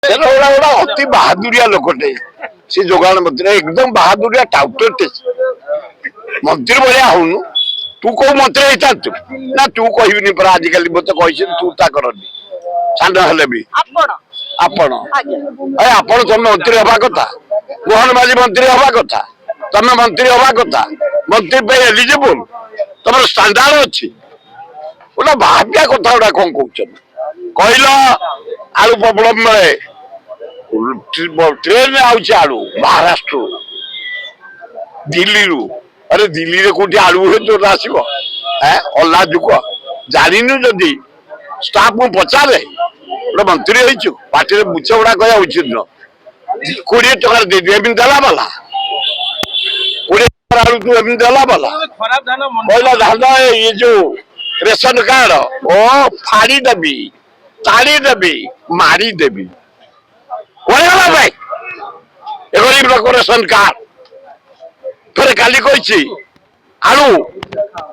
अति बहादुरिया लोकटे से जोगाण मंत्री एकदम बहादुरिया टाउटरटे मंत्री भाया हूँ तू कौ मंत्री होता तू ना तू कहबी पर आजिकल मत कही तू ता करनी सान हेले भी आपण तुम मंत्री हवा कथा मोहन माझी मंत्री हवा कथा तुम मंत्री हवा कथा मंत्री एलिजिबल तुम स्टांडार्ड अच्छी गोटे भाविया कथा गुड़ा कौन कौन कहल आलू प्रॉब्लम मिले ट्रेन आलू महाराष्ट्र दिल्ली रू अरे दिल्ली रे कोठी आलू तो आसो अल्ला जुक जानु जदि स्टाफ को पचारे गोटे मंत्री हो पार्टी बुच गुड़ा कह उचित न 20 टका दे दिए देला बाला 20 टका आलू तू एम देला बाला कहला धान ये जो रेशन कार्ड ओ फाड़ी देवी ताड़ी देवी मारी देवी भाई गरीब लोक रेशन कार्ड फिर काली कही आलू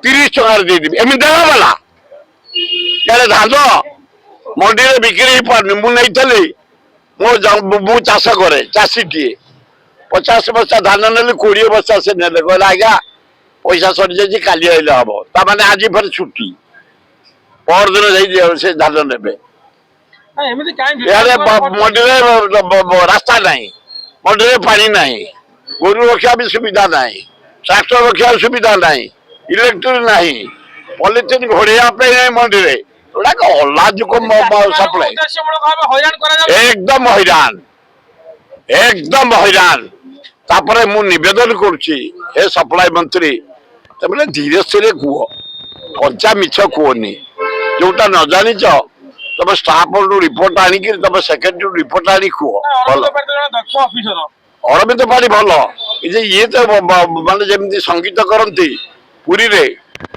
30 टका देदेवी एम देला बाला यार धान मंडी में बिक्री हो पार मुझे मो चाष करे चाषी टे 50 बस्ता धान ने 20 बस्ता से ने कहला आज्ञा पैसा सरी जाए काली आइले हम ताने आज फिर छुट्टी पर दिन से धान ने मंडी रास्ता नहीं मंडी में पानी नहीं गोरु रक्षा भी सुविधा नहीं ट्राक्टर रक्षा सुविधा नहीं इलेक्ट्रिक नहीं पॉलिथिन घोड़िया मंडी में सप्लाई एकदम हैरान तापर मु निवेदन करुच्ची हे सप्लाई मंत्री तमें धीरे धीरे कह कंचा मिछ कहनी जोटा न जानी तुम स्टाफ रिपोर्ट आनिक तुम सेक्रेटरी रिपोर्ट आनी कह अरविंद पाढ़ी भल ये तो मानते जमी संगीत करती पुरी रे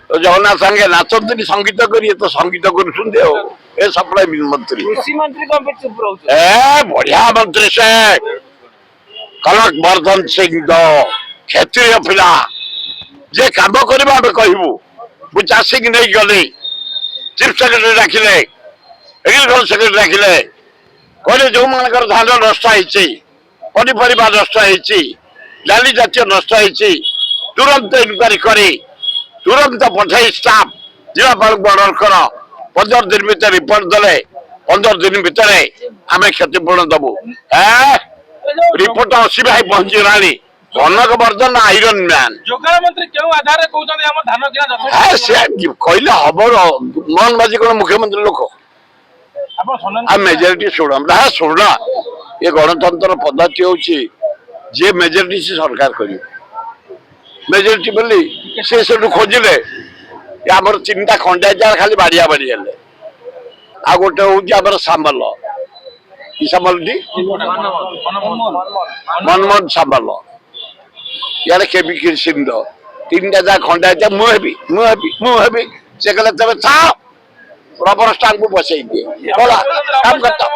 तो जगन्नाथ संगे नाचती संगीत करिए तो संगीत कर सप्लाई मंत्री बढ़िया मंत्री से कनक वर्धन सिंह क्षेत्रीय पिला जे काम करवा कहबू मु चाषी की नहीं गली चीफ सेक्रेटरी डाकिले एग्रीकल्चर सेक्रेटरी डाकिले कहले जो मान धान नष्ट होती पनीपरिया नष्ट होती डाली जातीय नष्ट होती तुरंत इनक्वारी करी तुरंत पठाई स्टाफ जिलापाल को अर्डर कर 15 दिन भीतर रिपोर्ट देले 15 दिन भीतर आम क्षतिपूर्ण दबू रिपोर्ट 80 भाई पहुंची गलानी कनक वर्धन आयरन मैन कहले हम मोहन माझी कौन मुख्यमंत्री लोक मेजोरिटी शुण शुण ये गणतंत्र पद्धति हूँ जे मेजोरिटी से सरकार कर मेजोरिटी बोली से सब खोजिले आम 3टा खंडायत खाली बाड़िया बाड़ी हेले आ गोटे हूँ सामल कि सामल मनमोहन सामल यार के सिंध 3टा जहाँ खंडायत मुझे से कहले तब था रबर स्टाम्प को बसई दिए काम करता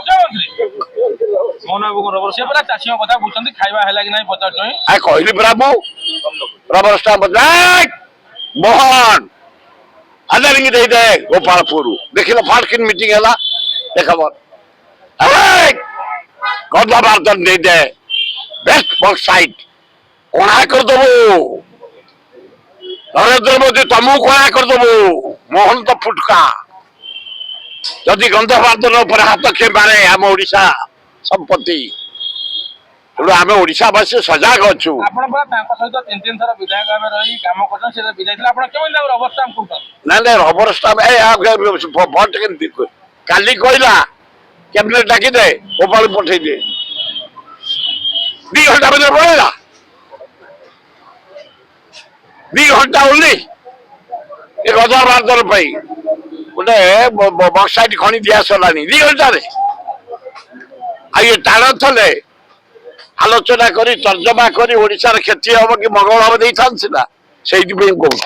कहली परा मु रबर स्टाम्प मोहन आदरणीय दे दे गोपालपुर देख फाल्किन मीटिंग है देख गदा बार्तन दे दे बेस्ट वर्क साइट कणा करदेबू नरेंद्र मोदी तुमको कणा करदेबू मोहन तो फुटका जदि गंधवार्तन हाथ खे मारे आम ओडिशा संपत्ति आम ओडिशावासी सजग अच्छु ना रबर स्टाम्प भोट के काली कहला कैबिनेट डाकी दे गोपाल पठे दे 2 घंटा भर पड़ेगा 2 घंटा ओनली एक 1012 गोटे बक्साइट खणी दिया सरलानी 2 घंटा ये टाण थे आलोचना करी तर्जमा करी ओडिशार क्षति हम कि मंगल हम दे था से कहूँ